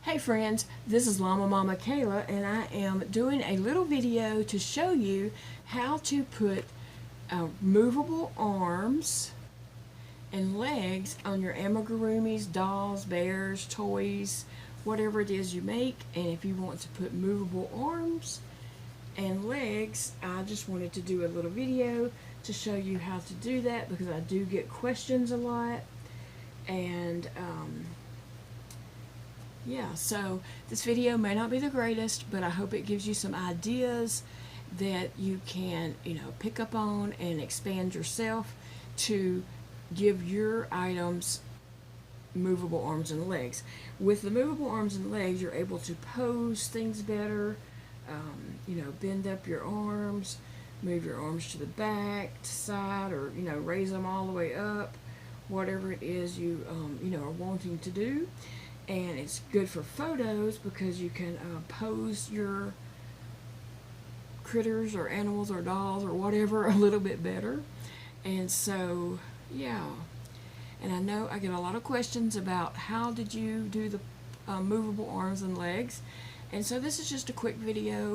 Hey friends, this is Llamamakayla and I am doing a little video to show you how to put movable arms and legs on your amigurumis, dolls, bears, toys, whatever it is you make. And if you want to put movable arms and legs, I just wanted to do a little video to show you how to do that because I do get questions a lot. And yeah, so this video may not be the greatest, but I hope it gives you some ideas that you can, pick up on and expand yourself to give your items movable arms and legs. With the movable arms and legs, you're able to pose things better, bend up your arms, move your arms to the back, to side, or, raise them all the way up, whatever it is you, are wanting to do. And it's good for photos because you can pose your critters or animals or dolls or whatever a little bit better. And so, yeah. And I know I get a lot of questions about how did you do the movable arms and legs. And so this is just a quick video.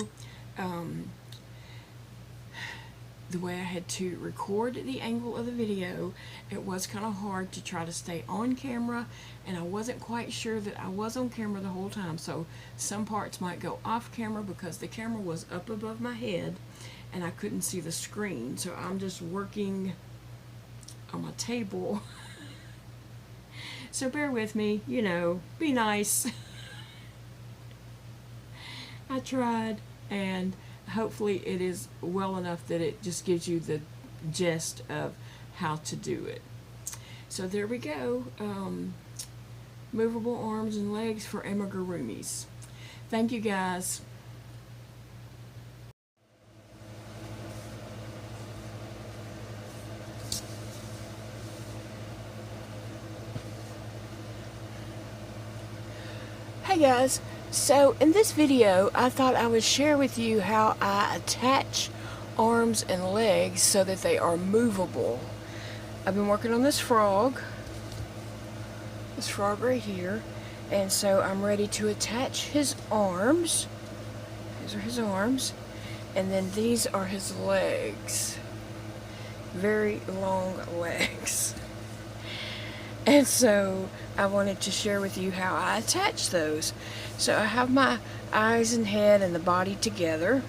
The way I had to record the angle of the video, it was kind of hard to try to stay on camera, and I wasn't quite sure that I was on camera the whole time, so some parts might go off camera because the camera was up above my head and I couldn't see the screen. So I'm just working on my table. So bear with me, be nice. I tried, and hopefully it is well enough that it just gives you the gist of how to do it. So there we go. Movable arms and legs for amigurumis. Thank you guys. Hey guys. So in this video, I thought I would share with you how I attach arms and legs so that they are movable. I've been working on this frog right here, and so I'm ready to attach his arms. These are his arms, and then these are his legs. Very long legs. And so I wanted to share with you how I attach those. So I have my eyes and head and the body together,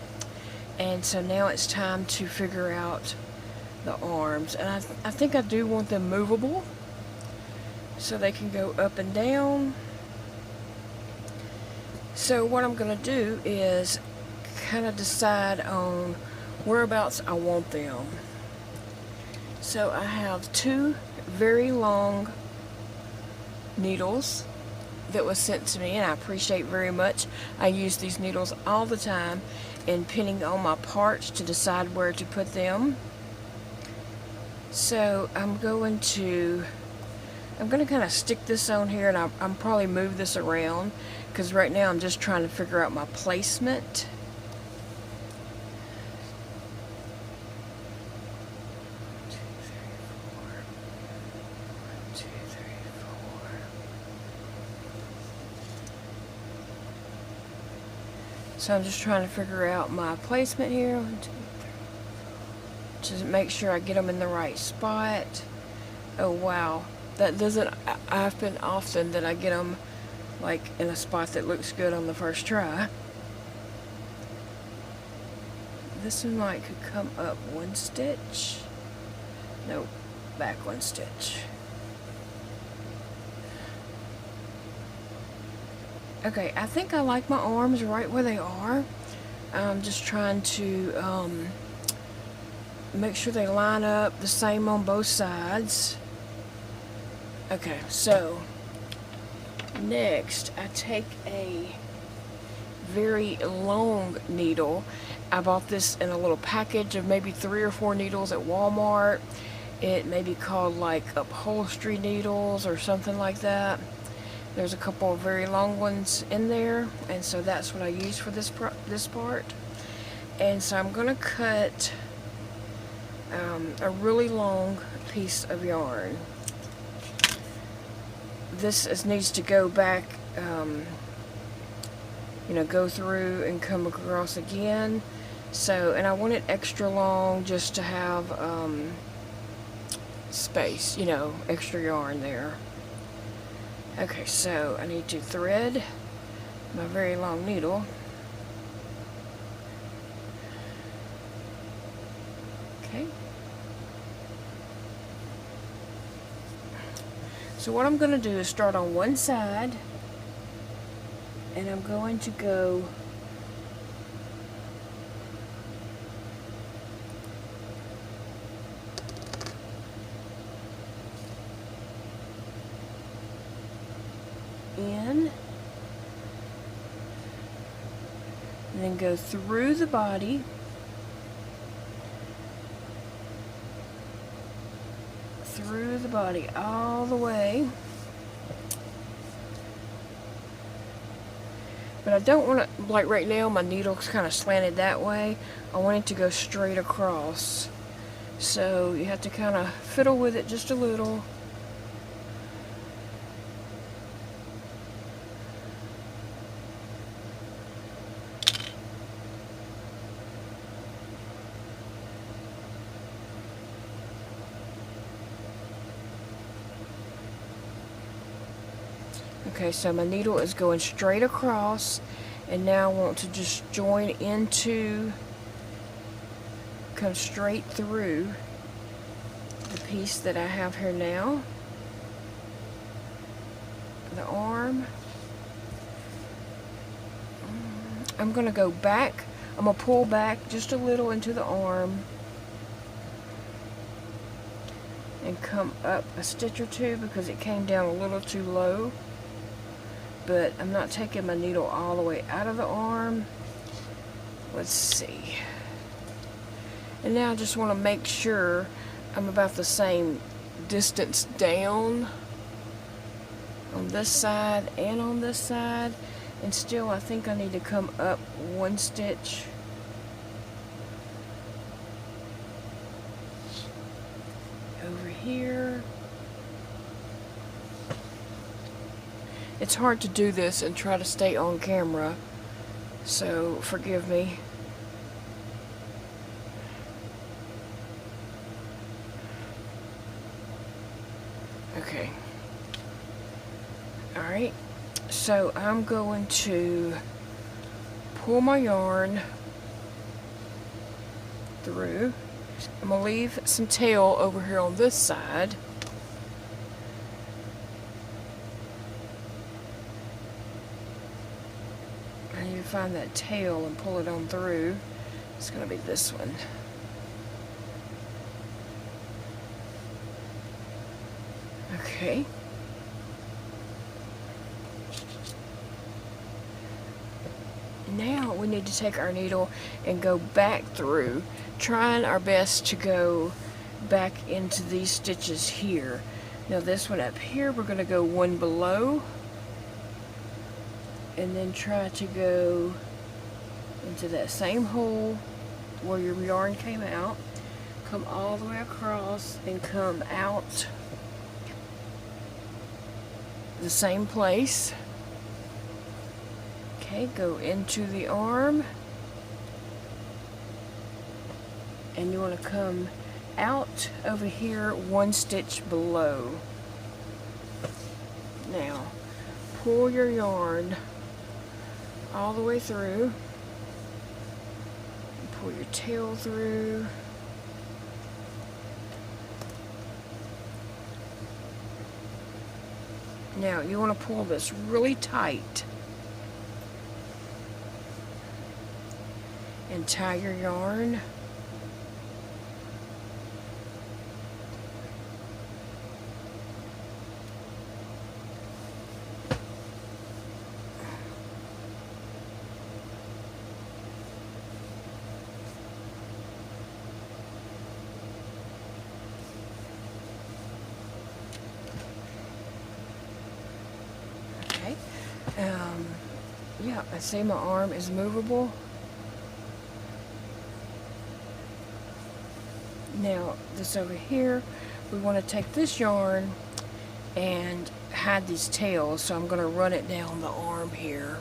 and so now it's time to figure out the arms. And I think I do want them movable so they can go up and down. So what I'm going to do is kind of decide on whereabouts I want them. So I have two very long needles that was sent to me, and I appreciate very much. I use these needles all the time in pinning on my parts to decide where to put them. So I'm going to kind of stick this on here, and I'm probably move this around because right now I'm just trying to figure out my placement. So I'm just trying to figure out my placement here. 1, 2, 3, 4. To make sure I get them in the right spot. Oh wow, that doesn't happen often that I get them like in a spot that looks good on the first try. This one could come up 1 stitch. Nope, back 1 stitch. Okay, I think I like my arms right where they are. I'm just trying to make sure they line up the same on both sides. Okay, so next I take a very long needle. I bought this in a little package of maybe 3 or 4 needles at Walmart. It may be called like upholstery needles or something like that. There's a couple of very long ones in there, and so that's what I use for this part. And so I'm going to cut a really long piece of yarn. This needs to go back you know, go through and come across again. So, and I want it extra long just to have space, you know, extra yarn there. Okay, so I need to thread my very long needle. Okay. So what I'm going to do is start on one side, and I'm going to go in, and then go through the body, all the way. But I don't want to, like right now my needle's kind of slanted that way. I want it to go straight across. So you have to kind of fiddle with it just a little. Okay, so my needle is going straight across, and now I want to just join into, come straight through the piece that I have here now, the arm. I'm going to go back, I'm going to pull back just a little into the arm and come up a stitch or two because it came down a little too low. But I'm not taking my needle all the way out of the arm. Let's see. And now I just want to make sure I'm about the same distance down on this side and on this side. And still I think I need to come up one stitch. Over here. It's hard to do this and try to stay on camera, so forgive me. Okay. Alright, so I'm going to pull my yarn through. I'm going to leave some tail over here on this side. Find that tail and pull it on through. It's going to be this one. Okay. Now we need to take our needle and go back through, trying our best to go back into these stitches here. Now this one up here, we're going to go one below, and then try to go into that same hole where your yarn came out, come all the way across and come out the same place. Okay, go into the arm, and you want to come out over here one stitch below. Now pull your yarn all the way through, and pull your tail through. Now you want to pull this really tight and tie your yarn. Yeah, I see my arm is movable. Now, this over here, we want to take this yarn and hide these tails, so I'm going to run it down the arm here.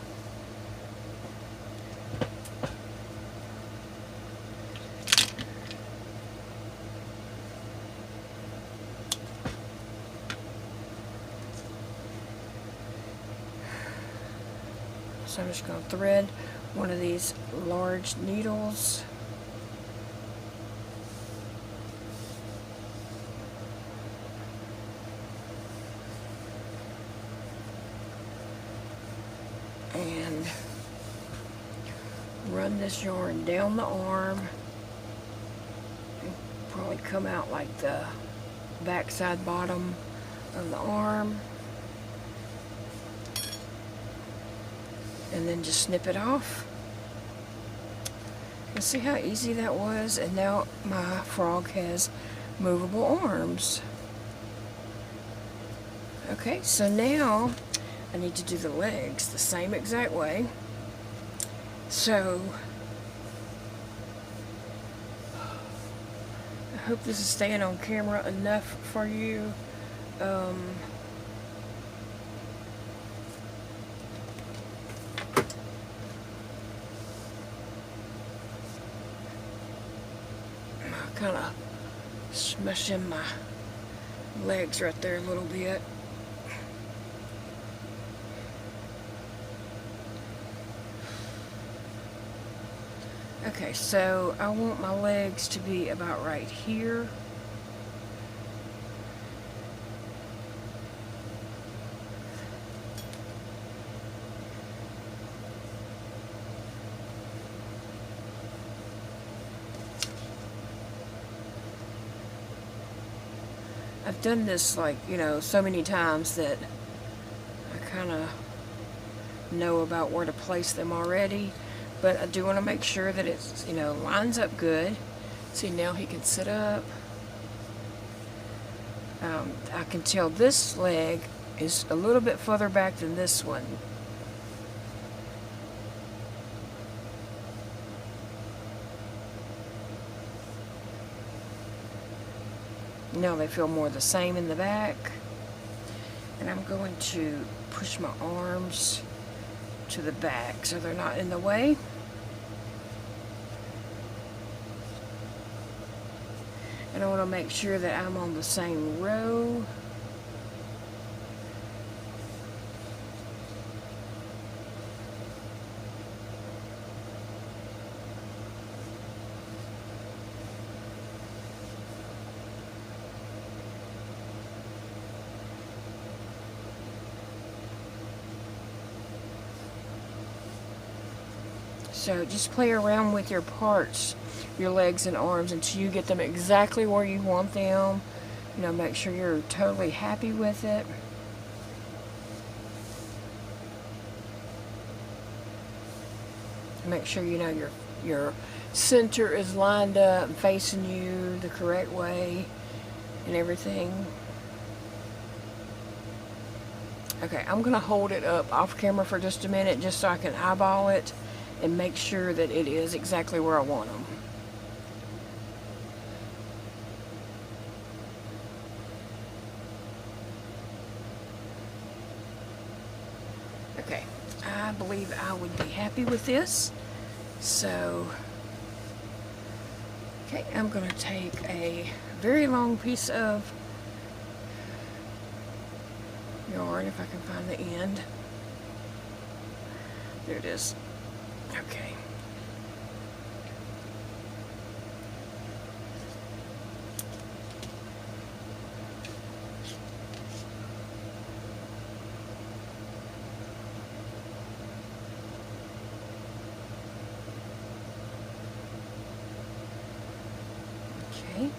So I'm just going to thread one of these large needles. And run this yarn down the arm. And probably come out like the backside bottom of the arm. And then just snip it off. And see how easy that was? And now my frog has movable arms. Okay, so now I need to do the legs the same exact way. So I hope this is staying on camera enough for you. Kind of smush in my legs right there a little bit. Okay, so I want my legs to be about right here. I've done this, like, you know, so many times that I kind of know about where to place them already, but I do want to make sure that it's, you know, lines up good. See, now he can sit up. I can tell this leg is a little bit further back than this one. Now they feel more the same in the back. And I'm going to push my arms to the back so they're not in the way. And I want to make sure that I'm on the same row. So just play around with your parts, your legs and arms, until you get them exactly where you want them. You know, make sure you're totally happy with it. Make sure you know your center is lined up and facing you the correct way and everything. Okay, I'm going to hold it up off camera for just a minute just so I can eyeball it and make sure that it is exactly where I want them. Okay, I believe I would be happy with this. So, okay, I'm going to take a very long piece of yarn, if I can find the end. There it is. Okay. Okay.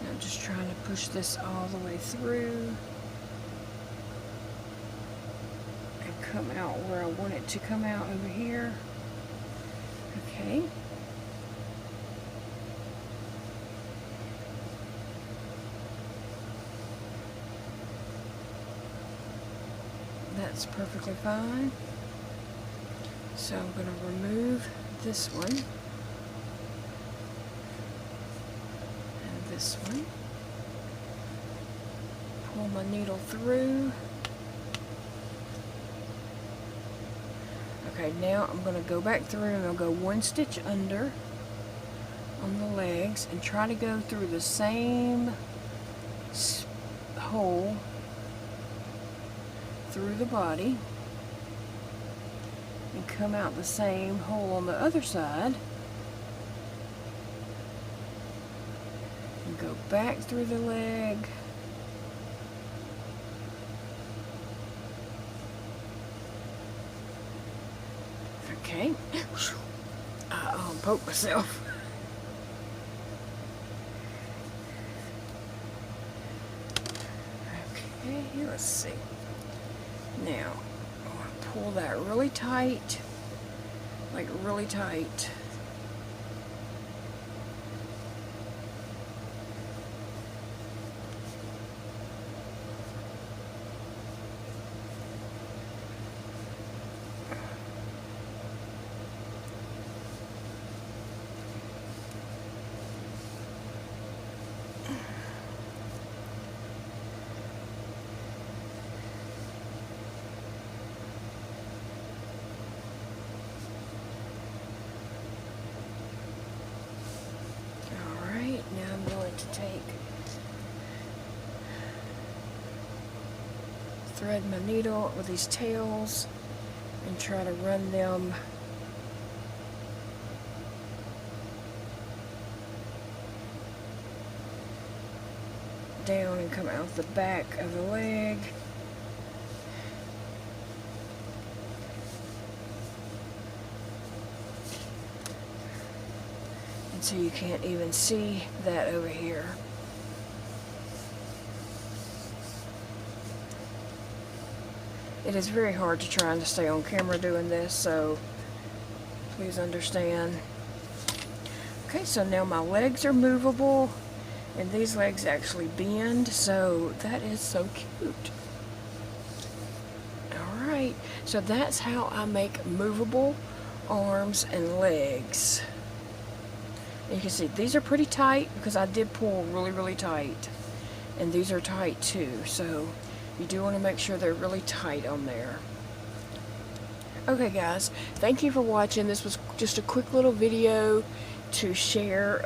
I'm just trying to push this all the way through and come out where I want it to come out over here. Okay. That's perfectly fine. So I'm going to remove this one. This one. pull my needle through. Okay, now I'm going to go back through and I'll go 1 stitch under on the legs and try to go through the same hole through the body and come out the same hole on the other side and go back through the leg. Okay, I poked myself. Okay, let's see. Now, I want to pull that really tight, like really tight. Now I'm going to thread my needle with these tails and try to run them down and come out the back of the leg. So you can't even see that over here. It is very hard to try and to stay on camera doing this, so please understand. Okay, so now my legs are movable, and these legs actually bend, so that is so cute. Alright, so that's how I make movable arms and legs. And you can see these are pretty tight because I did pull really tight, and these are tight too, so you do want to make sure they're really tight on there. Okay guys, thank you for watching. This was just a quick little video to share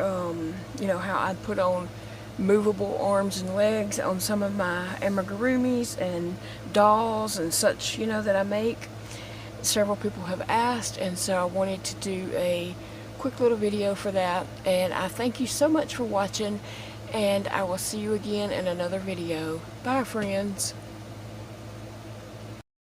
you know, how I put on movable arms and legs on some of my amigurumis and dolls and such, you know, that I make. Several people have asked, and so I wanted to do a quick little video for that, and I thank you so much for watching, and I will see you again in another video. Bye friends.